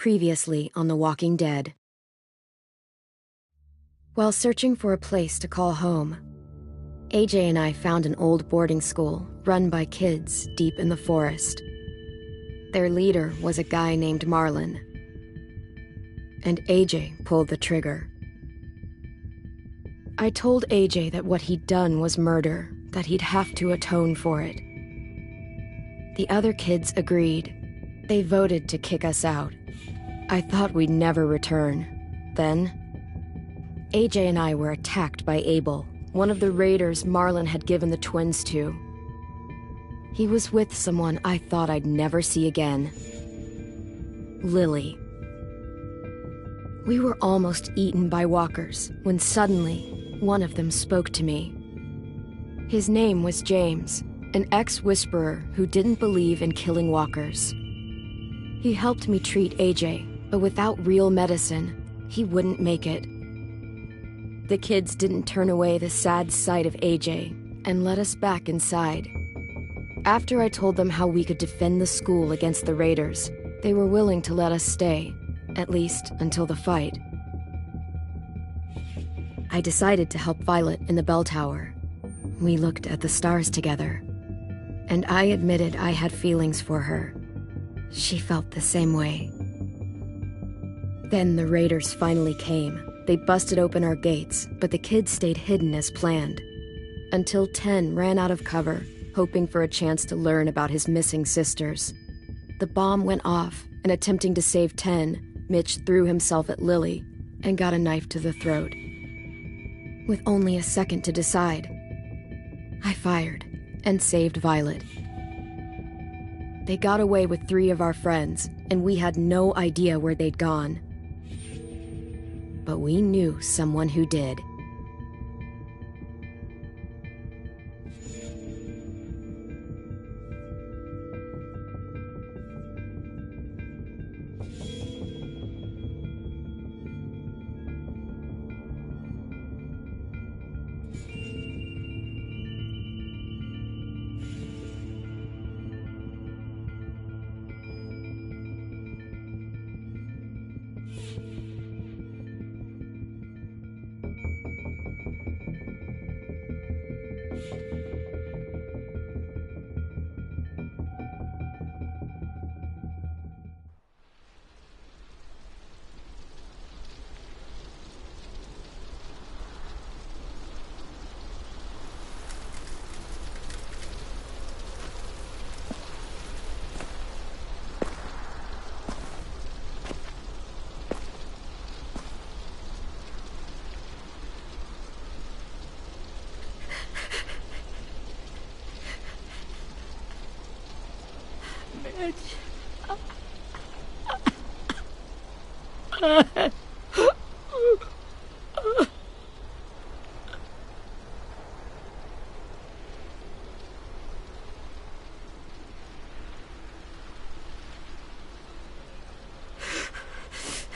Previously on The Walking Dead. While searching for a place to call home, AJ and I found an old boarding school run by kids deep in the forest. Their leader was a guy named Marlon, and AJ pulled the trigger. I told AJ that what he'd done was murder, that he'd have to atone for it. The other kids agreed. They voted to kick us out. I thought we'd never return. Then, AJ and I were attacked by Abel, one of the raiders Marlon had given the twins to. He was with someone I thought I'd never see again. Lily. We were almost eaten by walkers when suddenly one of them spoke to me. His name was James, an ex-whisperer who didn't believe in killing walkers. He helped me treat AJ, but without real medicine, he wouldn't make it. The kids didn't turn away the sad sight of AJ and let us back inside. After I told them how we could defend the school against the raiders, they were willing to let us stay, at least until the fight. I decided to help Violet in the bell tower. We looked at the stars together, and I admitted I had feelings for her. She felt the same way. Then the raiders finally came. They busted open our gates, but the kids stayed hidden as planned. Until Ten ran out of cover, hoping for a chance to learn about his missing sisters. The bomb went off, and attempting to save Ten, Mitch threw himself at Lily and got a knife to the throat. With only a second to decide, I fired and saved Violet. They got away with 3 of our friends, and we had no idea where they'd gone. But we knew someone who did.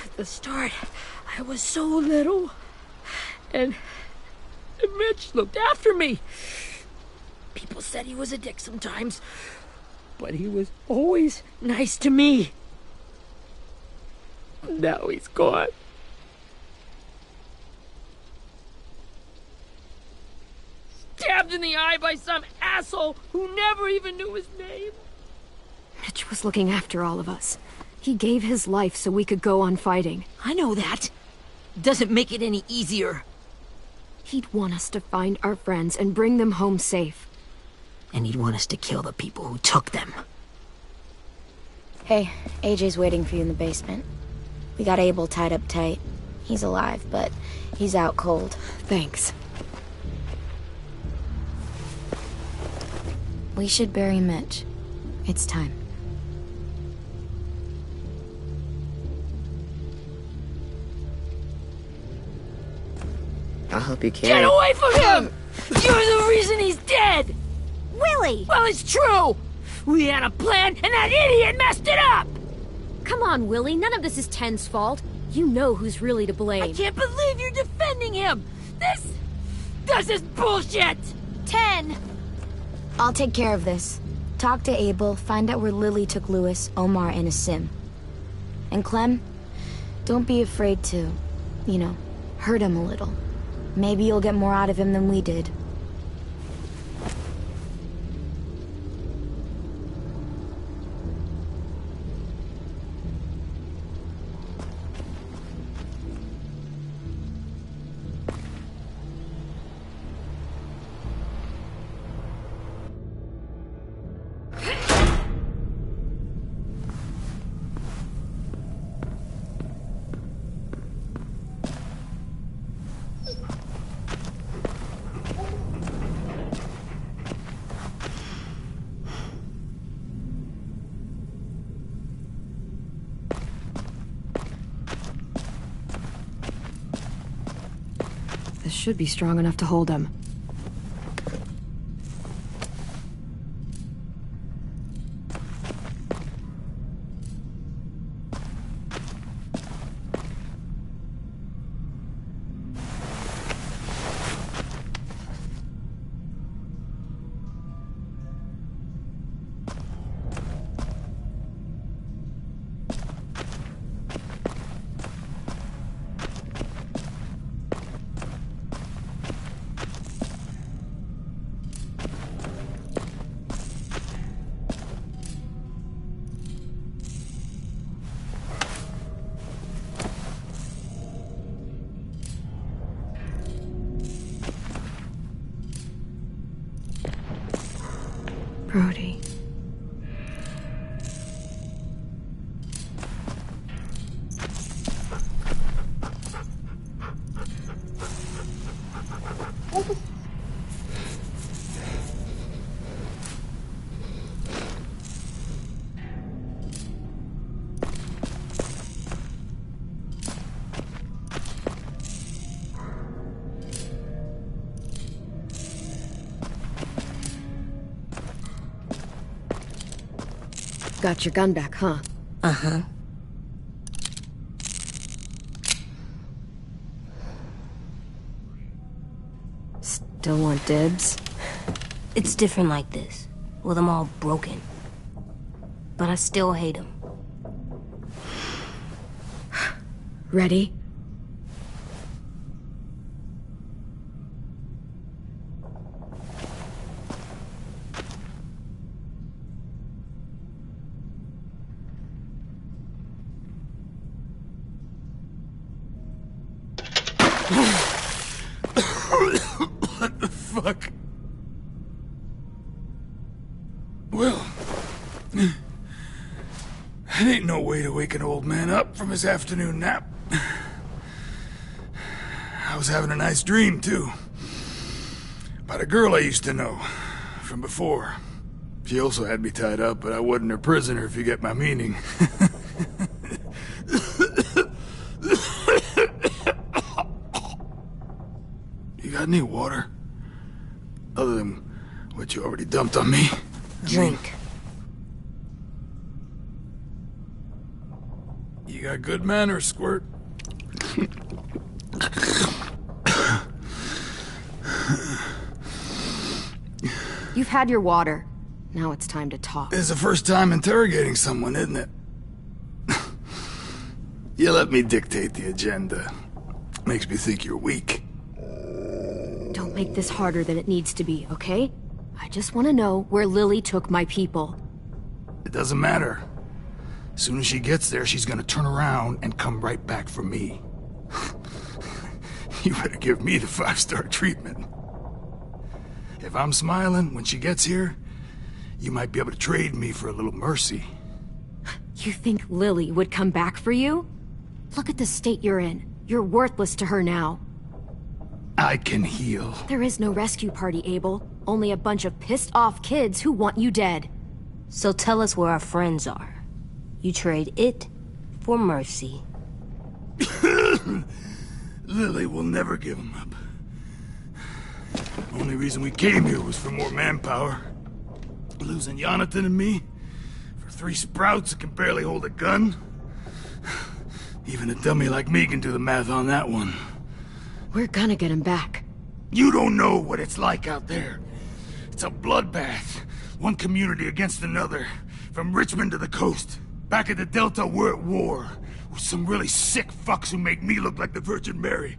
At the start, I was so little, and Mitch looked after me. People said he was a dick sometimes, but he was always nice to me. Now he's gone. Stabbed in the eye by some asshole who never even knew his name. Mitch was looking after all of us. He gave his life so we could go on fighting. I know that. Doesn't make it any easier. He'd want us to find our friends and bring them home safe. And he'd want us to kill the people who took them. Hey, AJ's waiting for you in the basement. We got Abel tied up tight. He's alive, but he's out cold. Thanks. We should bury Mitch. It's time. I'll help you carry. Get away from him! You're the reason he's dead! Willie! Well, it's true! We had a plan, and that idiot messed it up! Come on, Willie. None of this is Ten's fault. You know who's really to blame. I can't believe you're defending him! This is bullshit! 10! I'll take care of this. Talk to Abel, find out where Lily took Lewis, Omar, and Asim. And Clem, don't be afraid to, hurt him a little. Maybe you'll get more out of him than we did. This should be strong enough to hold him. Brody. Got your gun back, huh? Uh-huh. Still want dibs? It's different like this, with them all broken. But I still hate him. Ready? What the fuck? Well, that ain't no way to wake an old man up from his afternoon nap. I was having a nice dream, too. About a girl I used to know from before. She also had me tied up, but I wasn't her prisoner, if you get my meaning. You got any water? Other than what you already dumped on me? Drink. You got good manners, Squirt. You've had your water. Now it's time to talk. It's the first time interrogating someone, isn't it? You let me dictate the agenda. Makes me think you're weak. Don't make this harder than it needs to be, okay? I just want to know where Lily took my people. It doesn't matter. As soon as she gets there, she's gonna turn around and come right back for me. You better give me the 5-star treatment. If I'm smiling when she gets here, you might be able to trade me for a little mercy. You think Lily would come back for you? Look at the state you're in. You're worthless to her now. I can heal. There is no rescue party, Abel. Only a bunch of pissed-off kids who want you dead. So tell us where our friends are. You trade it for mercy. Lily will never give him up. Only reason we came here was for more manpower. Losing Jonathan and me for 3 sprouts that can barely hold a gun. Even a dummy like me can do the math on that one. We're gonna get him back. You don't know what it's like out there. It's a bloodbath. One community against another. From Richmond to the coast. Back at the Delta, we're at war with some really sick fucks who make me look like the Virgin Mary.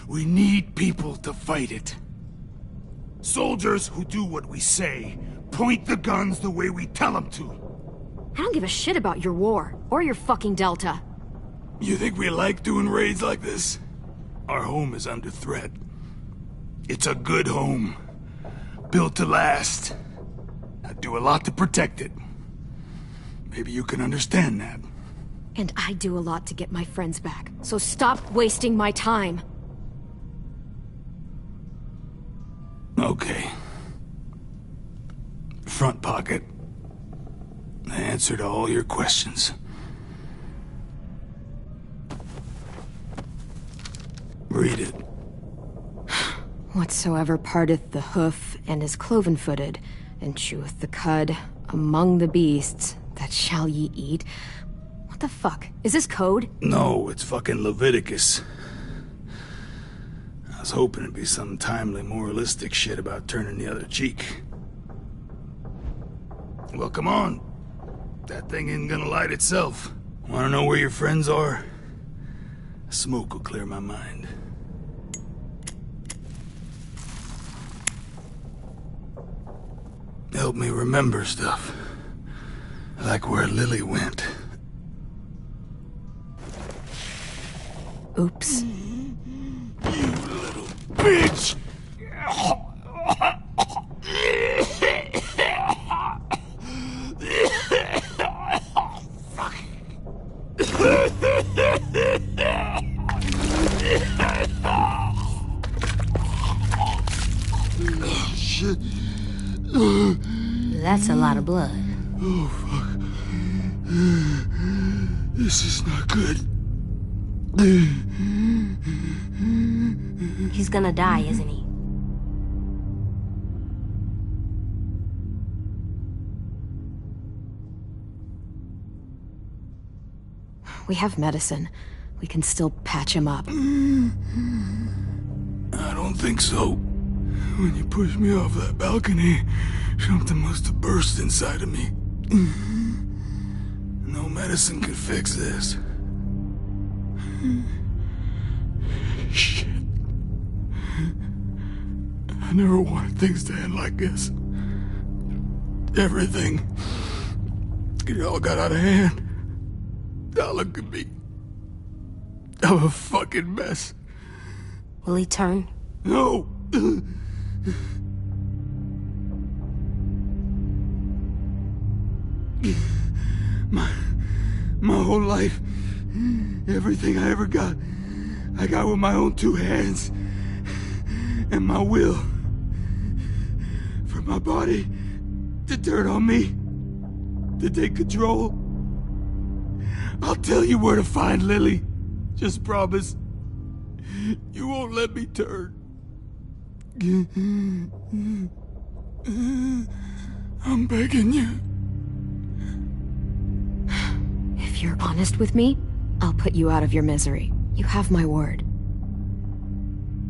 We need people to fight it. Soldiers who do what we say, point the guns the way we tell them to. I don't give a shit about your war, or your fucking Delta. You think we like doing raids like this? Our home is under threat. It's a good home. Built to last. I do a lot to protect it. Maybe you can understand that. And I do a lot to get my friends back, so stop wasting my time. Okay. Front pocket. The answer to all your questions. Read it. Whatsoever parteth the hoof and is cloven-footed, and cheweth the cud among the beasts, that shall ye eat. What the fuck? Is this code? No, it's fucking Leviticus. I was hoping it'd be some timely moralistic shit about turning the other cheek. Well, come on. That thing ain't gonna light itself. Wanna know where your friends are? Smoke will clear my mind. Help me remember stuff. Like where Lily went. Oops. You little bitch! Fuck. Shit. That's a lot of blood. Oh, fuck. This is not good. He's gonna die, isn't he? We have medicine. We can still patch him up. I don't think so. When you pushed me off that balcony, something must have burst inside of me. No medicine could fix this. Shit. I never wanted things to end like this. Everything. It all got out of hand. Now look at me. I'm a fucking mess. Will he turn? No! My whole life, everything I ever got, I got with my own two hands. And my will. For my body to turn on me. To take control. I'll tell you where to find Lily. Just promise. You won't let me turn. I'm begging you. If you're honest with me, I'll put you out of your misery. You have my word.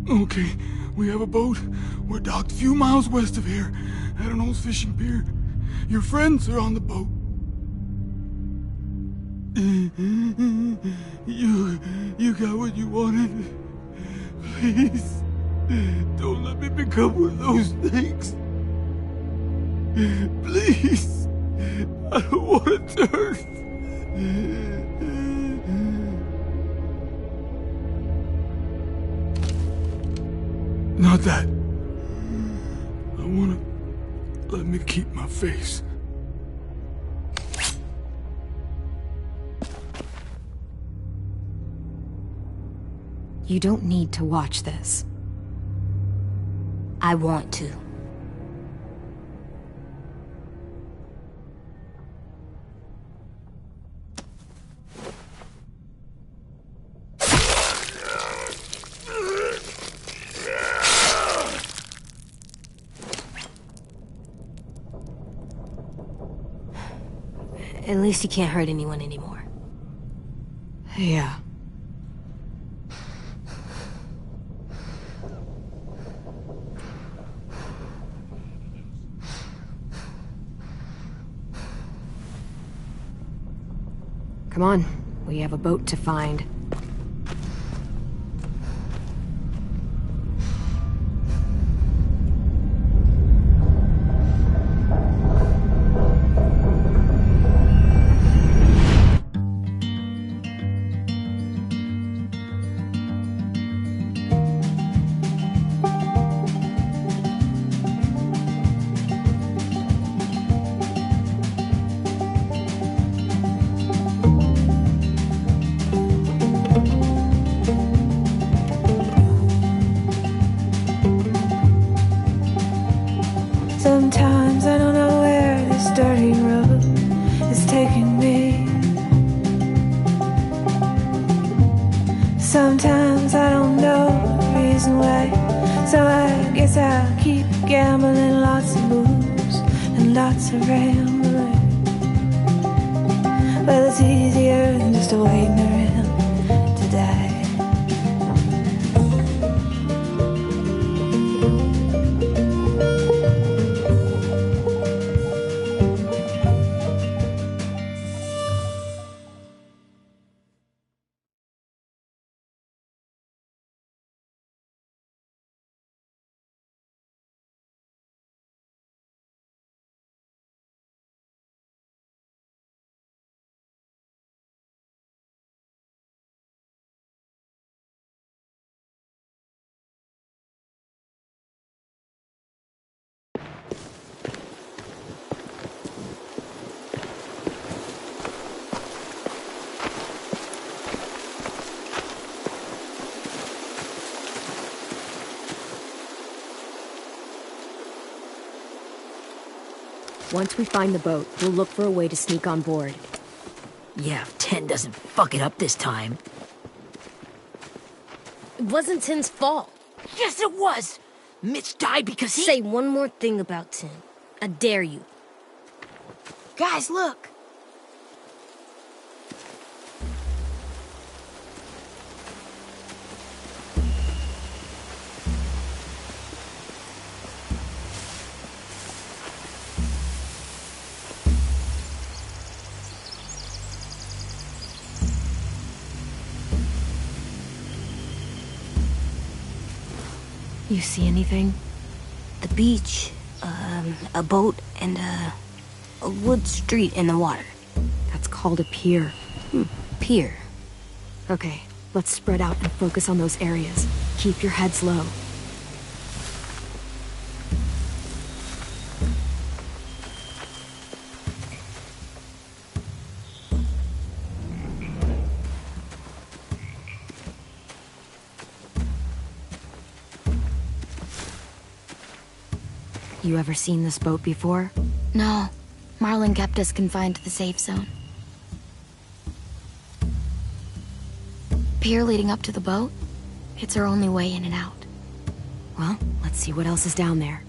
Okay, we have a boat. We're docked a few miles west of here, at an old fishing pier. Your friends are on the boat. You got what you wanted. Please, don't let me become one of those things. Please, I don't want to turn. Not that. I want to let me keep my face. You don't need to watch this. I want to. At least he can't hurt anyone anymore. Yeah. Come on, we have a boat to find. Sometimes I don't know where this dirty road is taking me. Sometimes I don't know the reason why, so I guess I'll keep gambling. Lots of moves and lots of rambling. Well, it's easier than just waiting around to die. Once we find the boat, we'll look for a way to sneak on board. Yeah, if 10 doesn't fuck it up this time. It wasn't Tin's fault. Yes, it was! Mitch died because he— Say one more thing about Tin. I dare you. Guys, look! You see anything? The beach, a boat, and a wood street in the water. That's called a pier. Pier. Okay, let's spread out and focus on those areas. Keep your heads low. You ever seen this boat before? No. Marlin kept us confined to the safe zone. Pier leading up to the boat? It's our only way in and out. Well, let's see what else is down there.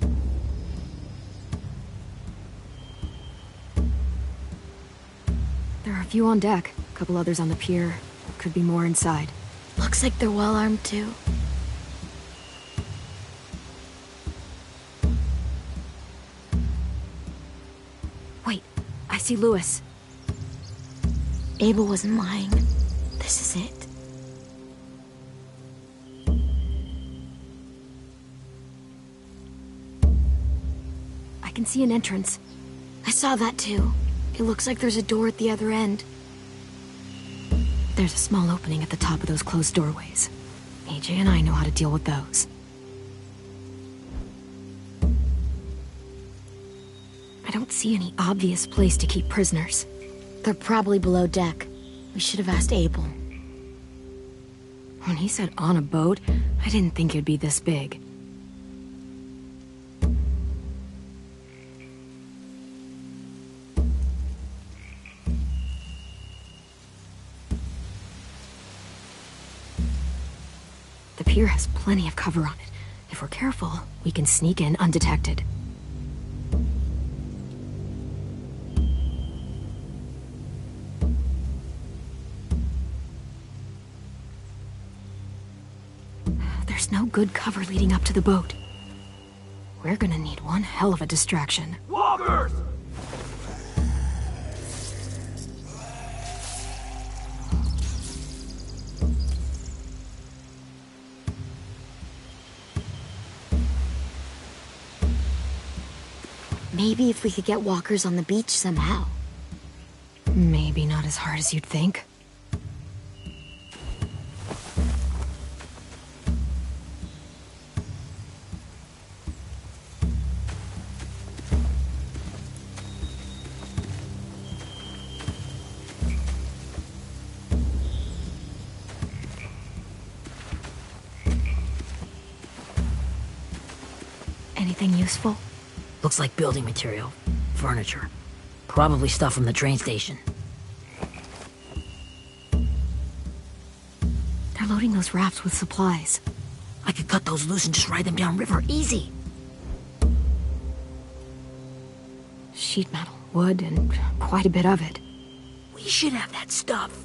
There are a few on deck, a couple others on the pier. Could be more inside. Looks like they're well armed too. Wait, I see Lewis. Abel wasn't lying. This is it. I can see an entrance. I saw that too. It looks like there's a door at the other end. There's a small opening at the top of those closed doorways. AJ and I know how to deal with those. I don't see any obvious place to keep prisoners. They're probably below deck. We should have asked Abel. When he said on a boat, I didn't think it'd be this big. The pier has plenty of cover on it. If we're careful, we can sneak in undetected. There's no good cover leading up to the boat. We're gonna need one hell of a distraction. Walkers! Maybe if we could get walkers on the beach somehow. Maybe not as hard as you'd think. Anything useful? Looks like building material. Furniture. Probably stuff from the train station. They're loading those rafts with supplies. I could cut those loose and just ride them downriver. Easy. Sheet metal, wood, and quite a bit of it. We should have that stuff.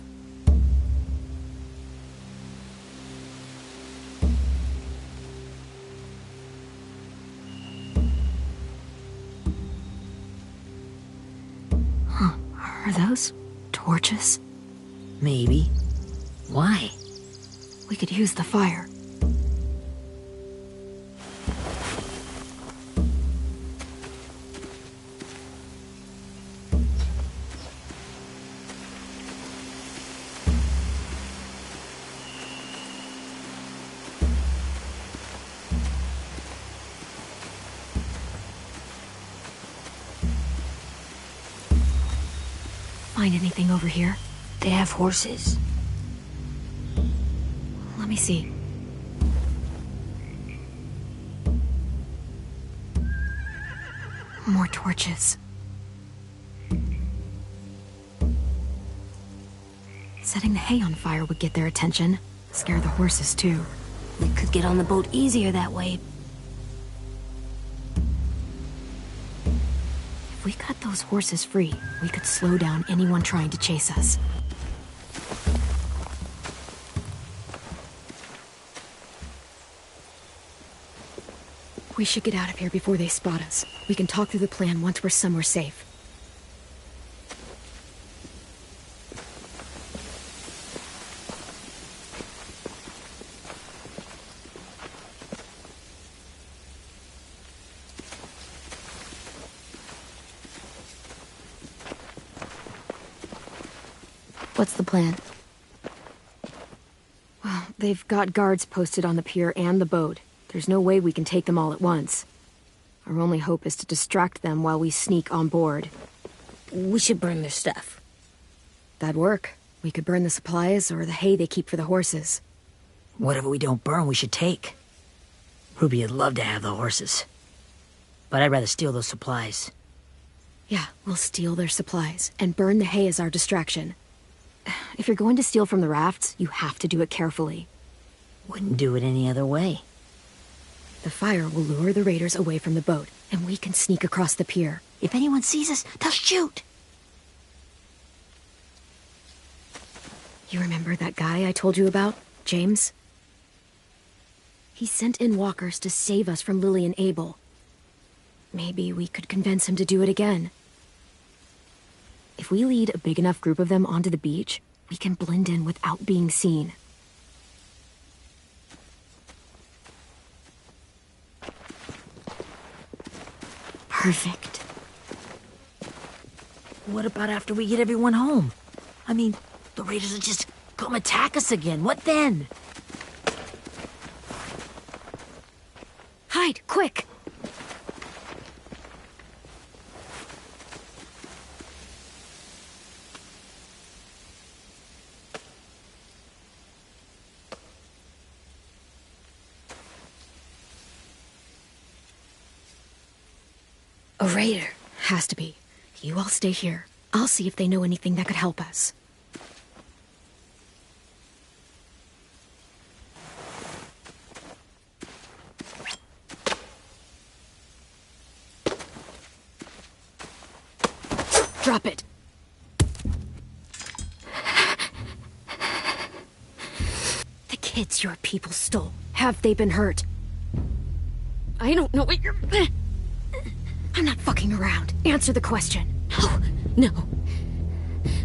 Are those torches? Maybe. Why? We could use the fire. Find anything over here? They have horses. Let me see. More torches. Setting the hay on fire would get their attention. Scare the horses, too. We could get on the boat easier that way. If we cut those horses free, we could slow down anyone trying to chase us. We should get out of here before they spot us. We can talk through the plan once we're somewhere safe. What's the plan? Well, they've got guards posted on the pier and the boat. There's no way we can take them all at once. Our only hope is to distract them while we sneak on board. We should burn their stuff. That'd work. We could burn the supplies or the hay they keep for the horses. Whatever we don't burn, we should take. Ruby would love to have the horses. But I'd rather steal those supplies. Yeah, we'll steal their supplies and burn the hay as our distraction. If you're going to steal from the rafts, you have to do it carefully. Wouldn't do it any other way. The fire will lure the raiders away from the boat, and we can sneak across the pier. If anyone sees us, they'll shoot. You remember that guy I told you about, James? He sent in walkers to save us from Lily and Abel. Maybe we could convince him to do it again. If we lead a big enough group of them onto the beach, we can blend in without being seen. Perfect. What about after we get everyone home? I mean, the raiders will just come attack us again. What then? Hide, quick! A raider. Has to be. You all stay here. I'll see if they know anything that could help us. Drop it. The kids your people stole. Have they been hurt? I don't know what you're... I'm not fucking around. Answer the question. No.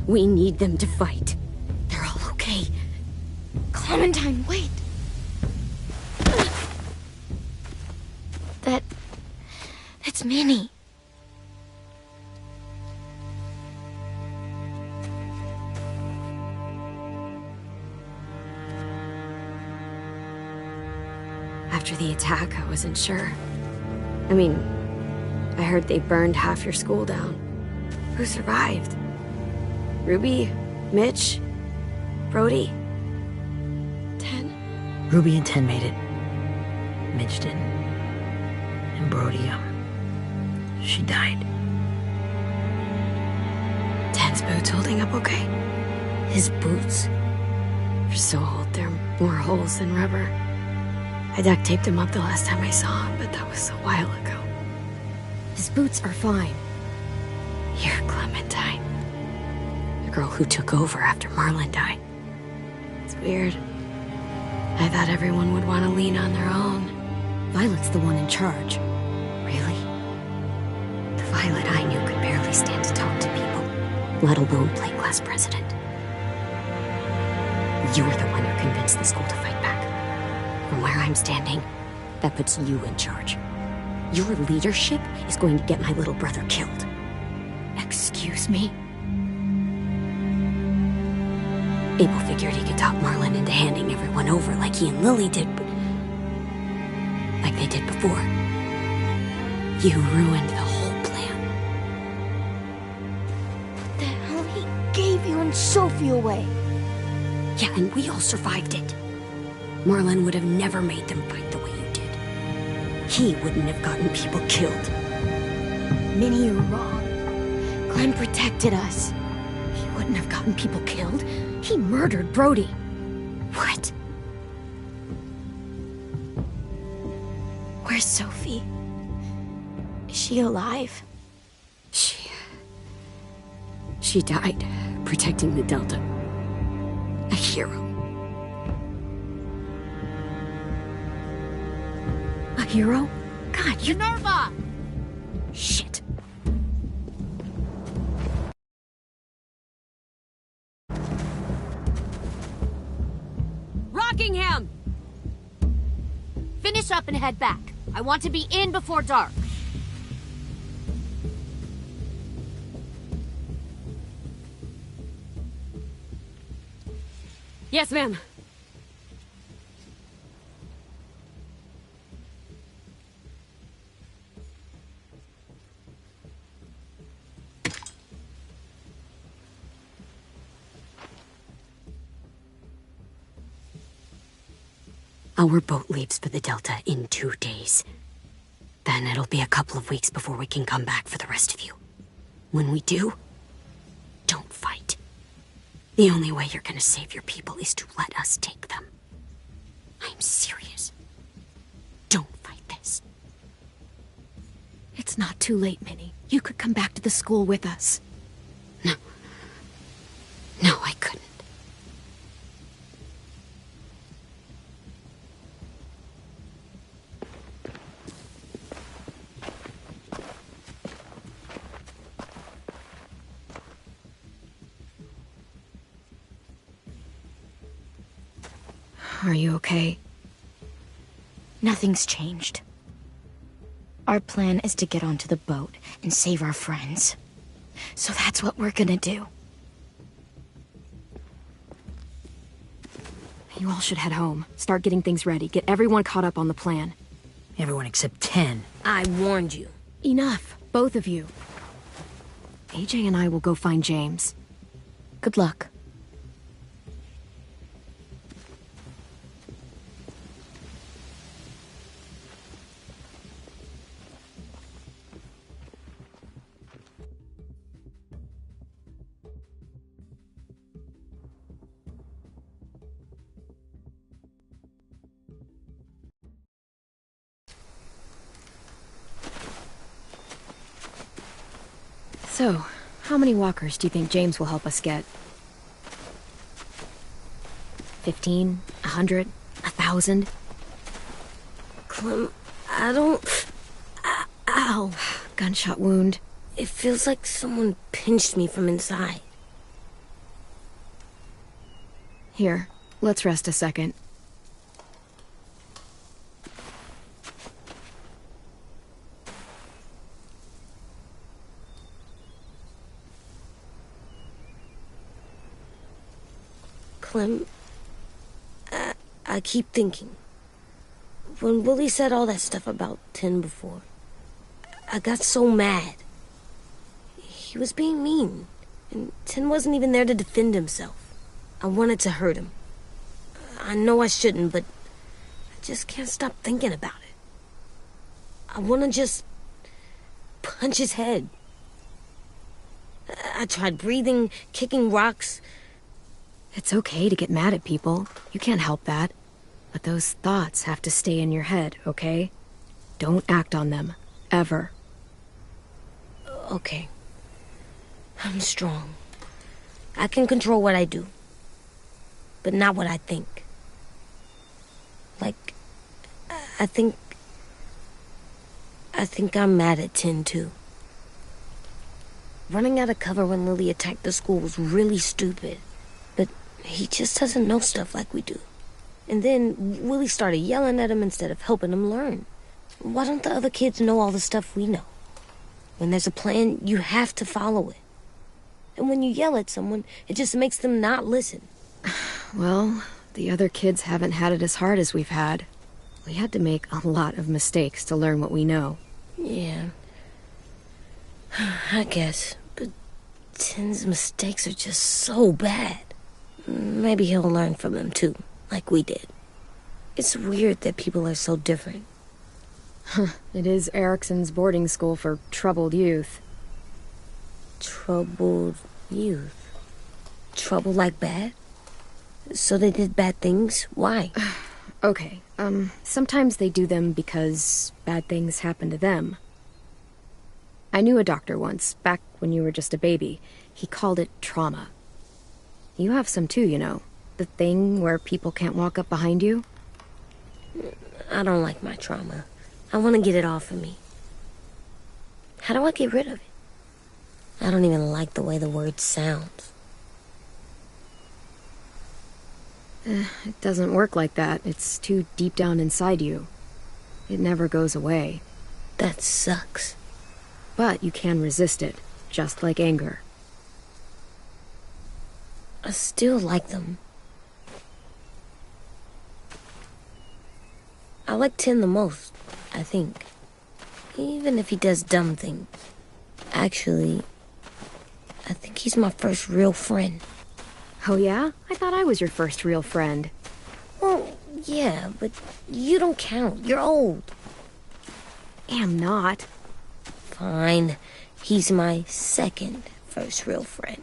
We need them to fight. They're all okay. Clementine, wait. That's Minnie. After the attack, I wasn't sure. I mean, I heard they burned half your school down. Who survived? Ruby? Mitch? Brody? Ten? Ruby and Ten made it. Mitch didn't. And Brody, she died. Ten's boots holding up okay? His boots? They're so old, there are more holes than rubber. I duct taped him up the last time I saw him, but that was a while ago. His boots are fine. You're Clementine. The girl who took over after Marlon died. It's weird. I thought everyone would want to lean on their own. Violet's the one in charge. Really? The Violet I knew could barely stand to talk to people, let alone play class president. You were the one who convinced the school to fight back. From where I'm standing, that puts you in charge. Your leadership is going to get my little brother killed. Excuse me? Abel figured he could talk Marlon into handing everyone over like he and Lily did, but like they did before. You ruined the whole plan. The hell he gave you and Sophie away. Yeah, and we all survived it. Marlon would have never made them fight the way you did. He wouldn't have gotten people killed. Minnie, you're wrong. Clem protected us. He wouldn't have gotten people killed. He murdered Brody. What? Where's Sophie? Is she alive? She died protecting the Delta. A hero. A hero? God, you're... Minerva! Shit. Rockingham! Finish up and head back. I want to be in before dark. Yes, ma'am. Our boat leaves for the Delta in 2 days. Then it'll be a couple of weeks before we can come back for the rest of you. When we do, don't fight. The only way you're gonna save your people is to let us take them. I'm serious. Don't fight this. It's not too late, Minnie. You could come back to the school with us. No. No, I couldn't. Are you okay? Nothing's changed. Our plan is to get onto the boat and save our friends. So that's what we're gonna do. You all should head home. Start getting things ready. Get everyone caught up on the plan. Everyone except 10. I warned you. Enough, both of you. AJ and I will go find James. Good luck. So, how many walkers do you think James will help us get? 15? 100? 1,000? Clem, I don't... Ow. Gunshot wound. It feels like someone pinched me from inside. Here, let's rest a second. Clem, I keep thinking, when Willie said all that stuff about Tin before, I got so mad. He was being mean, and Tin wasn't even there to defend himself. I wanted to hurt him. I know I shouldn't, but I just can't stop thinking about it. I want to just punch his head. I tried breathing, kicking rocks. It's okay to get mad at people. You can't help that. But those thoughts have to stay in your head, okay? Don't act on them. Ever. Okay. I'm strong. I can control what I do. But not what I think. Like, I think I'm mad at Tin, too. Running out of cover when Lily attacked the school was really stupid. But he just doesn't know stuff like we do. And then Willie started yelling at him instead of helping him learn. Why don't the other kids know all the stuff we know? When there's a plan, you have to follow it. And when you yell at someone, it just makes them not listen. Well, the other kids haven't had it as hard as we've had. We had to make a lot of mistakes to learn what we know. Yeah. I guess. But Tin's mistakes are just so bad. Maybe he'll learn from them too, like we did. It's weird that people are so different. It is Erickson's boarding school for troubled youth. Troubled youth? Trouble like bad? So they did bad things? Why? Okay, sometimes they do them because bad things happen to them. I knew a doctor once, back when you were just a baby. He called it trauma. You have some too, you know. The thing where people can't walk up behind you. I don't like my trauma. I want to get it off of me. How do I get rid of it? I don't even like the way the word sounds. It doesn't work like that. It's too deep down inside you. It never goes away. That sucks. But you can resist it, just like anger. I still like them. I like Tin the most, I think. Even if he does dumb things. Actually, I think he's my first real friend. Oh yeah? I thought I was your first real friend. Well, yeah, but you don't count. You're old. Am not. Fine. He's my second first real friend.